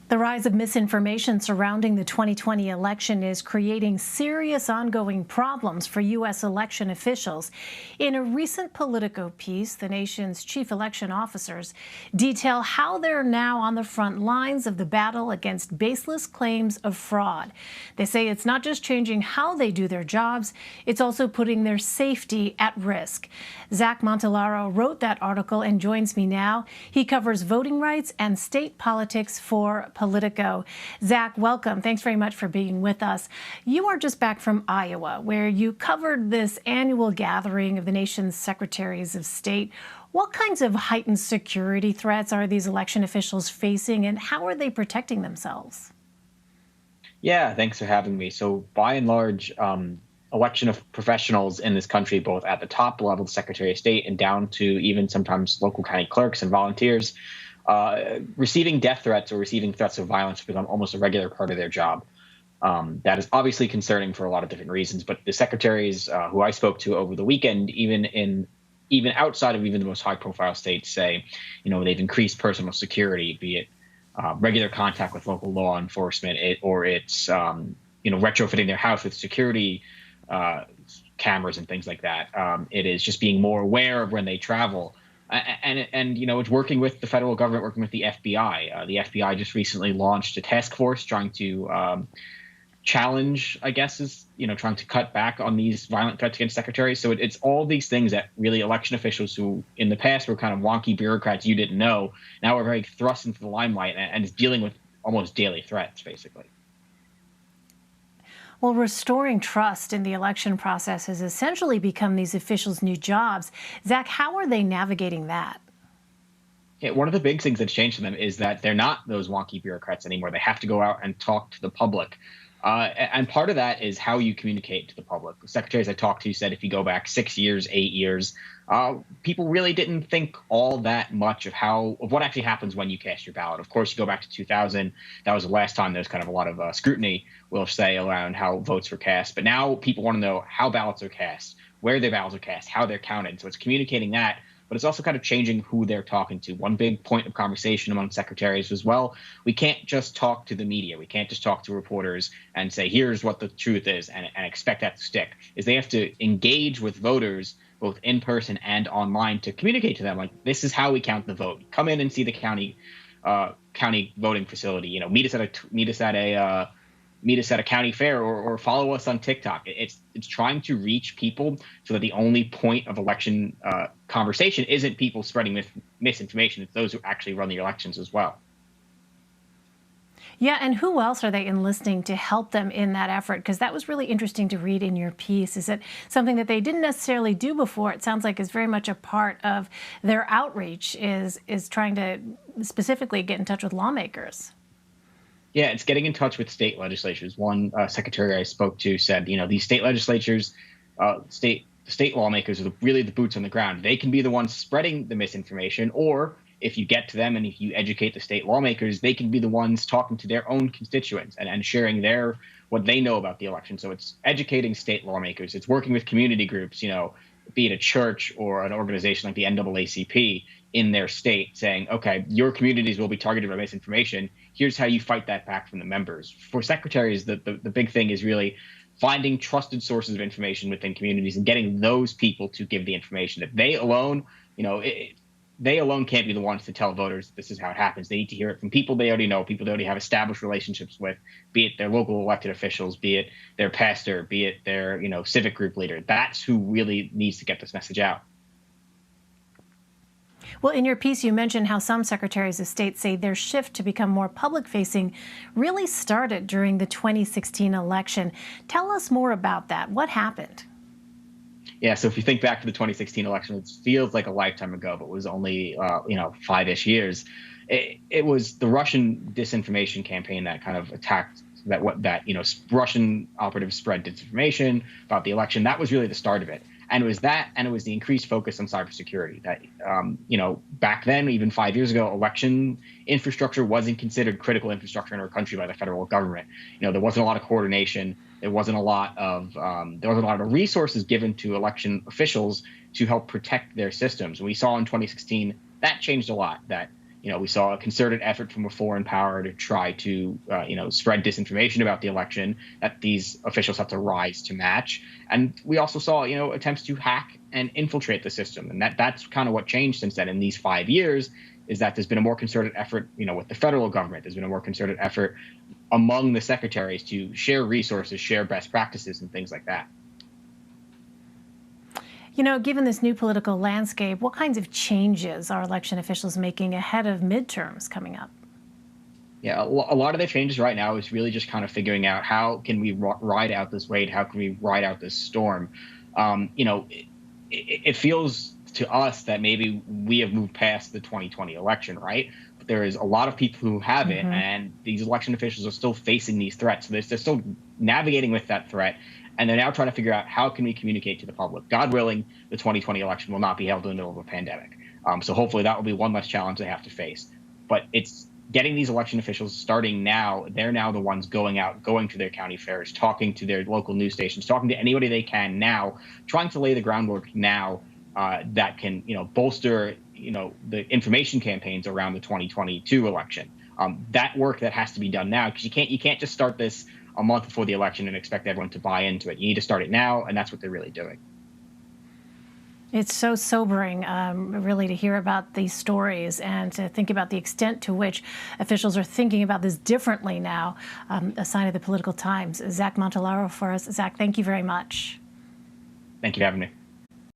The rise of misinformation surrounding the 2020 election is creating serious ongoing problems for U.S. election officials. In a recent Politico piece, the nation's chief election officers detail how they're now on the front lines of the battle against baseless claims of fraud. They say it's not just changing how they do their jobs, it's also putting their safety at risk. Zach Montellaro wrote that article and joins me now. He covers voting rights and state politics for Politico. Zach, welcome. Thanks very much for being with us. You are just back from Iowa, where you covered this annual gathering of the nation's secretaries of state. What kinds of heightened security threats are these election officials facing, and how are they protecting themselves? Yeah, thanks for having me. So by and large, election of professionals in this country, both at the top level, the Secretary of State, and down to even sometimes local county clerks and volunteers, receiving death threats or receiving threats of violence have become almost a regular part of their job. That is obviously concerning for a lot of different reasons, but the secretaries who I spoke to over the weekend, even outside of even the most high-profile states, say, they've increased personal security, be it regular contact with local law enforcement, or it's retrofitting their house with security cameras and things like that. It is just being more aware of when they travel. And it's working with the federal government, working with the FBI. The FBI just recently launched a task force trying to challenge, I guess, trying to cut back on these violent threats against secretaries. So it's all these things that really election officials who in the past were kind of wonky bureaucrats you didn't know, now are very thrust into the limelight and is dealing with almost daily threats, basically. Well, restoring trust in the election process has essentially become these officials' new jobs. Zach, how are they navigating that? Yeah, one of the big things that's changed for them is that they're not those wonky bureaucrats anymore. They have to go out and talk to the public. And part of that is how you communicate to the public. The secretaries I talked to said if you go back 6 years, 8 years, people really didn't think all that much of what actually happens when you cast your ballot. Of course, you go back to 2000. That was the last time there was kind of a lot of scrutiny, we'll say, around how votes were cast. But now people want to know how ballots are cast, where their ballots are cast, how they're counted. So it's communicating that. But it's also kind of changing who they're talking to. One big point of conversation among secretaries was, well, we can't just talk to the media. We can't just talk to reporters and say, here's what the truth is, and expect that to stick. Is they have to engage with voters, both in person and online, to communicate to them, like, this is how we count the vote. Come in and see the county voting facility. Meet us at a county fair or follow us on TikTok. It's trying to reach people so that the only point of election conversation isn't people spreading misinformation. It's those who actually run the elections as well. Yeah, and who else are they enlisting to help them in that effort? Because that was really interesting to read in your piece. Is it something that they didn't necessarily do before? It sounds like is very much a part of their outreach is trying to specifically get in touch with lawmakers. Yeah, it's getting in touch with state legislatures. One secretary I spoke to said, these state legislatures, state lawmakers are really the boots on the ground. They can be the ones spreading the misinformation, or if you get to them and if you educate the state lawmakers, they can be the ones talking to their own constituents and sharing what they know about the election. So it's educating state lawmakers. It's working with community groups, be it a church or an organization like the NAACP in their state, saying, okay, your communities will be targeted by misinformation. Here's how you fight that back from the members. For secretaries, the big thing is really finding trusted sources of information within communities and getting those people to give the information. That they alone can't be the ones to tell voters this is how it happens. They need to hear it from people they already know, people they already have established relationships with, be it their local elected officials, be it their pastor, be it their civic group leader. That's who really needs to get this message out. Well, in your piece, you mentioned how some secretaries of state say their shift to become more public-facing really started during the 2016 election. Tell us more about that. What happened? Yeah, so if you think back to the 2016 election, it feels like a lifetime ago, but it was only 5-ish years. It was the Russian disinformation campaign that kind of attacked Russian operatives spread disinformation about the election. That was really the start of it. And it was that, and it was the increased focus on cybersecurity that, back then, even 5 years ago, election infrastructure wasn't considered critical infrastructure in our country by the federal government. There wasn't a lot of coordination. There wasn't a lot of resources given to election officials to help protect their systems. We saw in 2016 that changed a lot. That We saw a concerted effort from a foreign power to try to, spread disinformation about the election that these officials have to rise to match. And we also saw, attempts to hack and infiltrate the system. And that's kind of what changed since then in these 5 years, is that there's been a more concerted effort, with the federal government. There's been a more concerted effort among the secretaries to share resources, share best practices, and things like that. Given this new political landscape, what kinds of changes are election officials making ahead of midterms coming up? Yeah, a lot of the changes right now is really just kind of figuring out how can we ride out this wave, how can we ride out this storm. It feels to us that maybe we have moved past the 2020 election, right? But there is a lot of people who haven't, and these election officials are still facing these threats. So they're still navigating with that threat. And they're now trying to figure out how can we communicate to the public. God willing, the 2020 election will not be held in the middle of a pandemic. So hopefully that will be one less challenge they have to face. But it's getting these election officials starting now. They're now the ones going out, going to their county fairs, talking to their local news stations, talking to anybody they can now, trying to lay the groundwork now that can, bolster, the information campaigns around the 2022 election. That work that has to be done now, because you can't just start this a month before the election and expect everyone to buy into it. You need to start it now, and that's what they're really doing. It's so sobering, really, to hear about these stories and to think about the extent to which officials are thinking about this differently now, a sign of the political times. Zach Montellaro for us. Zach, thank you very much. Thank you for having me.